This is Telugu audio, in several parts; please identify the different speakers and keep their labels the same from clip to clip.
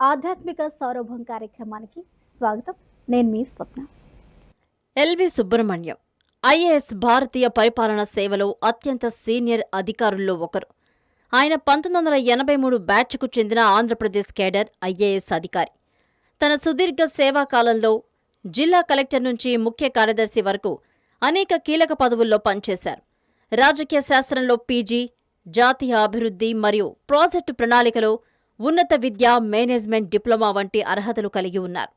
Speaker 1: ఆధ్యాత్మిక సౌరభం కార్యక్రమానికి స్వాగతం. నేను మీ స్వప్న.
Speaker 2: ఎల్వి సుబ్రహ్మణ్యం ఐఏఎస్ భారతీయ పరిపాలన సేవలో అత్యంత సీనియర్ అధికారుల్లో ఒకరు. ఆయన 1983 బ్యాచ్కు చెందిన ఆంధ్రప్రదేశ్ కేడర్ ఐఏఎస్ అధికారి. తన సుదీర్ఘ సేవాకాలంలో జిల్లా కలెక్టర్ నుంచి ముఖ్య కార్యదర్శి వరకు అనేక కీలక పదవుల్లో పనిచేశారు. రాజకీయ శాస్త్రంలో పీజీ, జాతీయ అభివృద్ధి మరియు ప్రాజెక్టు ప్రణాళికలో ఉన్నత విద్య, మేనేజ్మెంట్ డిప్లొమా వంటి అర్హతలు కలిగి ఉన్నారు.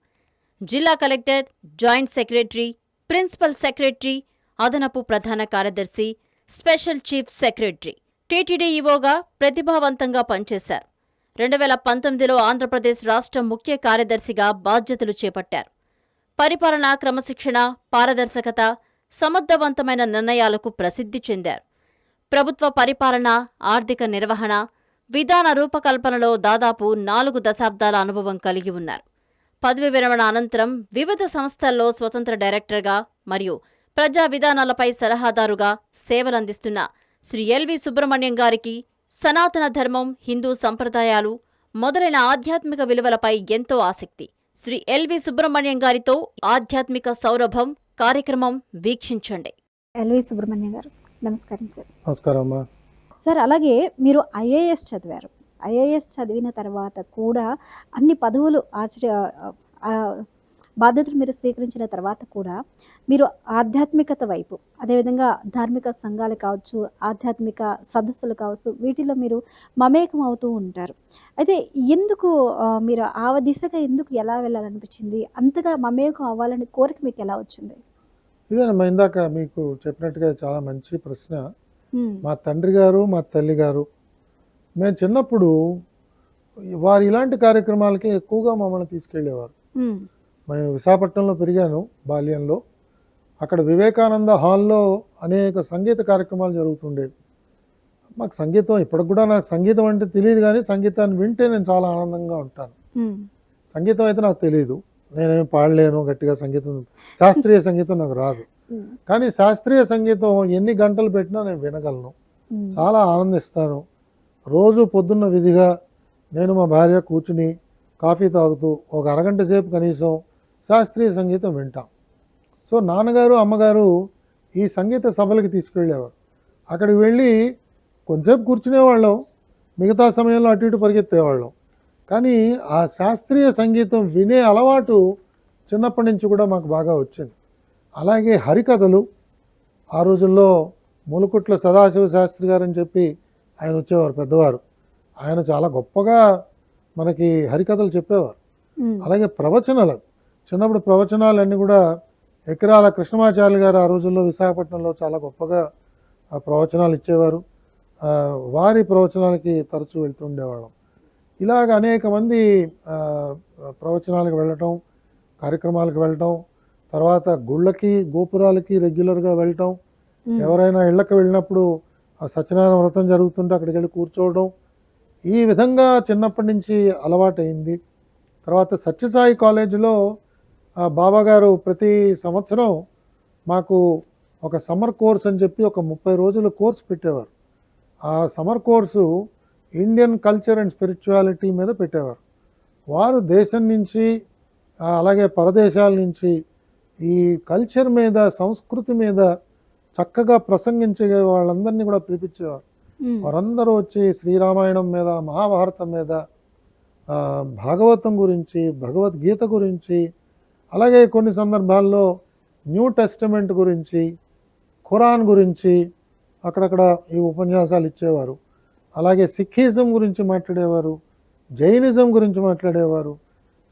Speaker 2: జిల్లా collector, joint secretary, principal secretary, అదనపు ప్రధాన కార్యదర్శి, స్పెషల్ చీఫ్ సెక్రటరీ, టీటీడీ ఈవోగా ప్రతిభావంతంగా పనిచేశారు. 2019లో ఆంధ్రప్రదేశ్ రాష్ట్ర ముఖ్య కార్యదర్శిగా బాధ్యతలు చేపట్టారు. పరిపాలన క్రమశిక్షణ, పారదర్శకత, సమర్థవంతమైన నిర్ణయాలకు ప్రసిద్ధి చెందారు. ప్రభుత్వ పరిపాలన, ఆర్థిక నిర్వహణ, విధాన రూపకల్పనలో దాదాపు 4 దశాబ్దాల అనుభవం కలిగి ఉన్నారు. పదవి విరమణ అనంతరం వివిధ సంస్థల్లో స్వతంత్ర డైరెక్టర్గా మరియు ప్రజా విధానాలపై సలహాదారుగా సేవలందిస్తున్న శ్రీ ఎల్వి సుబ్రహ్మణ్యం గారికి సనాతన ధర్మం, హిందూ సంప్రదాయాలు మొదలైన ఆధ్యాత్మిక విలువలపై ఎంతో ఆసక్తి. శ్రీ ఎల్వి సుబ్రహ్మణ్యం గారితో ఆధ్యాత్మిక సౌరభం కార్యక్రమం వీక్షించండి.
Speaker 1: ఎల్వి సుబ్రహ్మణ్యం గారు, నమస్కారం సార్.
Speaker 3: నమస్కారం అమ్మా.
Speaker 1: సార్, అలాగే మీరు ఐఏఎస్ చదివారు. ఐఏఎస్ చదివిన తర్వాత కూడా అన్ని పదవులు బాధ్యతలు మీరు స్వీకరించిన తర్వాత కూడా మీరు ఆధ్యాత్మికత వైపు, అదేవిధంగా ధార్మిక సంఘాలు కావచ్చు, ఆధ్యాత్మిక సదస్సులు కావచ్చు, వీటిలో మీరు మమేకం అవుతూ ఉంటారు. అయితే ఎందుకు మీరు ఆ దిశగా ఎలా వెళ్ళాలనిపించింది? అంతగా మమేకం అవ్వాలని కోరిక మీకు ఎలా వచ్చింది?
Speaker 3: ఇదేనమ్మా, ఇందాక మీకు చెప్పినట్టుగా చాలా మంచి ప్రశ్న. మా తండ్రి గారు, మా తల్లి గారు, మేము చిన్నప్పుడు వారు ఇలాంటి కార్యక్రమాలకి ఎక్కువగా మమ్మల్ని తీసుకెళ్ళేవారు. మేము విశాఖపట్నంలో పెరిగాను బాల్యంలో. అక్కడ వివేకానంద హాల్లో అనేక సంగీత కార్యక్రమాలు జరుగుతుండేవి. మాకు సంగీతం, ఇప్పటికి కూడా నాకు సంగీతం అంటే తెలియదు, కానీ సంగీతాన్ని వింటే నేను చాలా ఆనందంగా ఉంటాను. సంగీతం అయితే నాకు తెలియదు, నేనేమి పాడలేను గట్టిగా. సంగీతం, శాస్త్రీయ సంగీతం నాకు రాదు. కానీ శాస్త్రీయ సంగీతం ఎన్ని గంటలు పెట్టినా నేను వినగలను, చాలా ఆనందిస్తాను. రోజు పొద్దున్న విధిగా నేను మా భార్య కూర్చుని కాఫీ తాగుతూ ఒక అరగంట సేపు కనీసం శాస్త్రీయ సంగీతం వింటాం. సో నాన్నగారు, అమ్మగారు ఈ సంగీత సభలకి తీసుకెళ్ళేవారు. అక్కడికి వెళ్ళి కొంచెంసేపు కూర్చునేవాళ్ళం, మిగతా సమయంలో అటు ఇటు పరిగెత్తేవాళ్ళం. కానీ ఆ శాస్త్రీయ సంగీతం వినే అలవాటు చిన్నప్పటి నుంచి కూడా మాకు బాగా వచ్చింది. అలాగే హరికథలు, ఆ రోజుల్లో మూలకుట్ల సదాశివ శాస్త్రి గారు అని చెప్పి ఆయన వచ్చేవారు, పెద్దవారు. ఆయన చాలా గొప్పగా మనకి హరికథలు చెప్పేవారు. అలాగే ప్రవచనాలు, చిన్నప్పుడు ప్రవచనాలన్నీ కూడా ఎకరాల కృష్ణమాచార్య గారు ఆ రోజుల్లో విశాఖపట్నంలో చాలా గొప్పగా ప్రవచనాలు ఇచ్చేవారు. వారి ప్రవచనాలకి తరచూ వెళ్తుండేవాళ్ళం. ఇలాగ అనేక మంది ప్రవచనాలకు వెళ్ళటం, కార్యక్రమాలకు వెళ్ళటం, తర్వాత గుళ్ళకి, గోపురాలకి రెగ్యులర్గా వెళ్ళటం. ఎవరైనా ఇళ్ళకి వెళ్ళినప్పుడు ఆ సత్యనారాయణ వ్రతం జరుగుతుంటే అక్కడికి వెళ్ళి కూర్చోవడం. ఈ విధంగా చిన్నప్పటి నుంచి అలవాటైంది. తర్వాత సత్యసాయి కాలేజీలో బాబాగారు ప్రతి సంవత్సరం మాకు ఒక సమ్మర్ కోర్స్ అని చెప్పి ఒక 30 రోజుల కోర్సు పెట్టేవారు. ఆ summer course Indian culture and spirituality మీద పెట్టేవారు. వారు దేశం నుంచి అలాగే పరదేశాల నుంచి ఈ కల్చర్ మీద, సంస్కృతి మీద చక్కగా ప్రసంగించే వాళ్ళందరినీ కూడా పిలిపించేవారు. వారందరూ వచ్చి శ్రీరామాయణం మీద, మహాభారతం మీద, భాగవతం గురించి, భగవద్గీత గురించి, అలాగే కొన్ని సందర్భాల్లో న్యూ టెస్టమెంట్ గురించి, ఖురాన్ గురించి అక్కడక్కడ ఈ ఉపన్యాసాలు ఇచ్చేవారు. అలాగే సిక్కిజం గురించి మాట్లాడేవారు, జైనిజం గురించి మాట్లాడేవారు.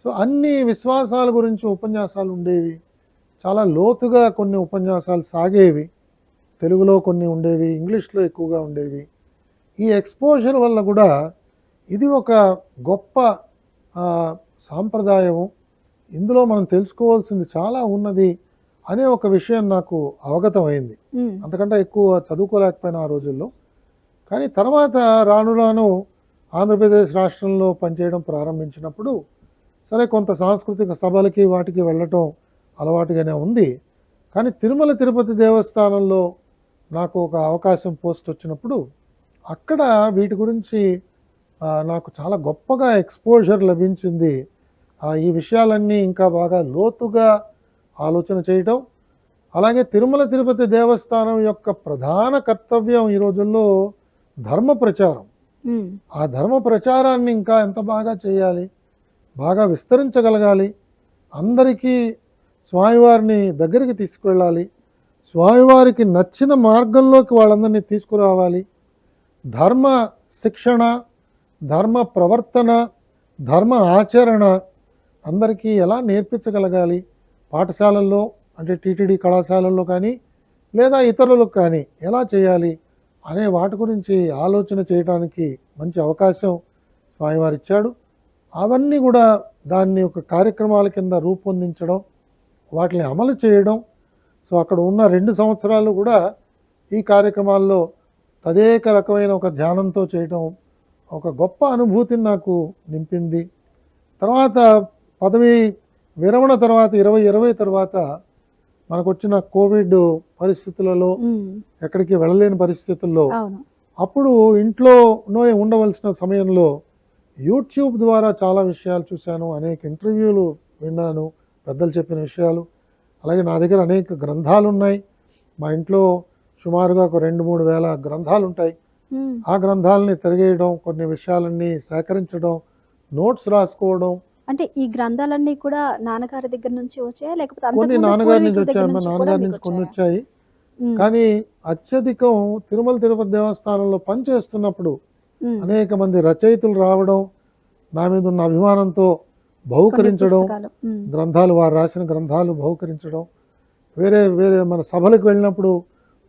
Speaker 3: సో అన్ని విశ్వాసాల గురించి ఉపన్యాసాలు ఉండేవి. చాలా లోతుగా కొన్ని ఉపన్యాసాలు సాగేవి. తెలుగులో కొన్ని ఉండేవి, ఇంగ్లీష్లో ఎక్కువగా ఉండేవి. ఈ ఎక్స్పోజర్ వల్ల కూడా ఇది ఒక గొప్ప సాంప్రదాయము, ఇందులో మనం తెలుసుకోవాల్సింది చాలా ఉన్నది అనే ఒక విషయం నాకు అవగతం అయింది. అంతకంటే ఎక్కువ చదువుకోలేకపోయినా ఆ రోజుల్లో. కానీ తర్వాత రాను రాను ఆంధ్రప్రదేశ్ రాష్ట్రంలో పనిచేయడం ప్రారంభించినప్పుడు సరే కొంత సాంస్కృతిక సభలకి వాటికి వెళ్ళటం అలవాటుగానే ఉంది. కానీ తిరుమల తిరుపతి దేవస్థానంలో నాకు ఒక అవకాశం పోస్ట్ వచ్చినప్పుడు అక్కడ వీటి గురించి నాకు చాలా గొప్పగా ఎక్స్పోజర్ లభించింది. ఈ విషయాలన్నీ ఇంకా బాగా లోతుగా ఆలోచన చేయటం. అలాగే తిరుమల తిరుపతి దేవస్థానం యొక్క ప్రధాన కర్తవ్యం ఈ రోజుల్లో ధర్మ ప్రచారం. ఆ ధర్మ ప్రచారాన్ని ఇంకా ఎంత బాగా చేయాలి, బాగా విస్తరించగలగాలి, అందరికీ స్వామివారిని దగ్గరికి తీసుకువెళ్ళాలి, స్వామివారికి నచ్చిన మార్గంలోకి వాళ్ళందరినీ తీసుకురావాలి, ధర్మ శిక్షణ, ధర్మ ప్రవర్తన, ధర్మ ఆచరణ అందరికీ ఎలా నేర్పించగలగాలి, పాఠశాలల్లో అంటే టీటీడీ కళాశాలల్లో కానీ లేదా ఇతరులకు కానీ ఎలా చేయాలి అనే వాటి గురించి ఆలోచన చేయడానికి మంచి అవకాశం స్వామివారు ఇచ్చాడు. అవన్నీ కూడా దాన్ని ఒక కార్యక్రమాల కింద రూపొందించడం, వాటిని అమలు చేయడం. సో అక్కడ ఉన్న 2 సంవత్సరాలు కూడా ఈ కార్యక్రమాల్లో తదేక రకమైన ఒక ధ్యానంతో చేయడం ఒక గొప్ప అనుభూతిని నాకు నింపింది. తర్వాత పదవి విరమణ తర్వాత 2020 తర్వాత మనకు వచ్చిన కోవిడ్ పరిస్థితులలో ఎక్కడికి వెళ్ళలేని పరిస్థితుల్లో అప్పుడు ఇంట్లోనే ఉండవలసిన సమయంలో యూట్యూబ్ ద్వారా చాలా విషయాలు చూశాను, అనేక ఇంటర్వ్యూలు విన్నాను, పెద్దలు చెప్పిన విషయాలు. అలాగే నా దగ్గర అనేక గ్రంథాలు ఉన్నాయి. మా ఇంట్లో సుమారుగా ఒక 2-3 వేల గ్రంథాలు ఉంటాయి. ఆ గ్రంథాలని తిరగేయడం, కొన్ని విషయాలన్నీ సేకరించడం, నోట్స్ రాసుకోవడం.
Speaker 1: అంటే ఈ గ్రంథాలన్నీ కూడా నాన్నగారి దగ్గర నుంచి వచ్చాయా లేకపోతే
Speaker 3: కొన్ని నాన్నగారి నుంచి వచ్చాయి, మా నాన్నగారి నుంచి కొన్ని వచ్చాయి. కానీ అత్యధికం తిరుమల తిరుపతి దేవస్థానంలో పనిచేస్తున్నప్పుడు అనేక మంది రచయితలు రావడం, నా మీద ఉన్న అభిమానంతో బహుకరించడం, గ్రంథాలు వారు రాసిన గ్రంథాలు బహుకరించడం, వేరే వేరే మన సభలకు వెళ్ళినప్పుడు,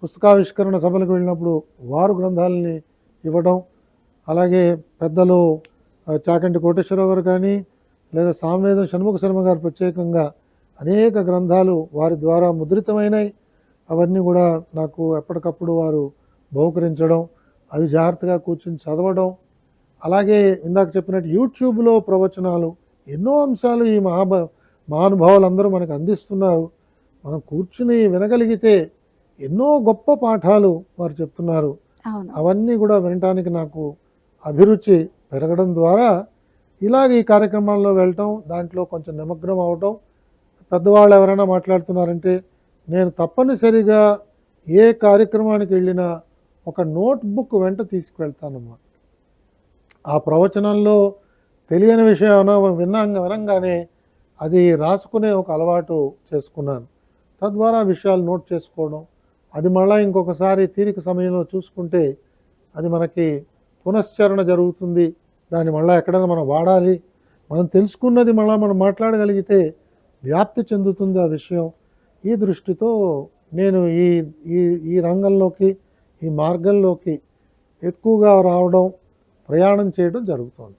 Speaker 3: పుస్తకావిష్కరణ సభలకు వెళ్ళినప్పుడు వారు గ్రంథాలని ఇవ్వడం. అలాగే పెద్దలు చాకంటి కోటేశ్వరరావు గారు కానీ లేదా సామవేదం షణ్ముఖ శర్మ గారు ప్రత్యేకంగా అనేక గ్రంథాలు వారి ద్వారా ముద్రితమైనవి. అవన్నీ కూడా నాకు ఎప్పటికప్పుడు వారు బహుకరించడం, అవి జాగ్రత్తగా కూర్చుని చదవడం. అలాగే ఇందాక చెప్పినట్టు యూట్యూబ్లో ప్రవచనాలు, ఎన్నో అంశాలు ఈ మహానుభావులు అందరూ మనకు అందిస్తున్నారు. మనం కూర్చుని వినగలిగితే ఎన్నో గొప్ప పాఠాలు వారు చెప్తున్నారు. అవన్నీ కూడా వినటానికి నాకు అభిరుచి పెరగడం ద్వారా ఇలాగ ఈ కార్యక్రమాల్లో వెళ్ళటం, దాంట్లో కొంచెం నిమగ్నం అవటం. పెద్దవాళ్ళు ఎవరైనా మాట్లాడుతున్నారంటే నేను తప్పనిసరిగా ఏ కార్యక్రమానికి వెళ్ళినా ఒక నోట్బుక్ వెంట తీసుకువెళ్తానమ్మా. ఆ ప్రవచనంలో తెలియని విషయం వినంగానే అది రాసుకునే ఒక అలవాటు చేసుకున్నాను. తద్వారా విషయాలు నోట్ చేసుకోవడం, అది మళ్ళీ ఇంకొకసారి తీరిక సమయంలో చూసుకుంటే అది మనకి పునశ్చరణ జరుగుతుంది. దాన్ని మళ్ళీ ఎక్కడైనా మనం వాడాలి, మనం తెలుసుకున్నది మళ్ళీ మనం మాట్లాడగలిగితే వ్యాప్తి చెందుతుంది ఆ విషయం. ఈ దృష్టితో నేను ఈ ఈ ఈ రంగంలోకి, ఈ మార్గంలోకి ఎక్కువగా రావడం, ప్రయాణం చేయడం జరుగుతుంది.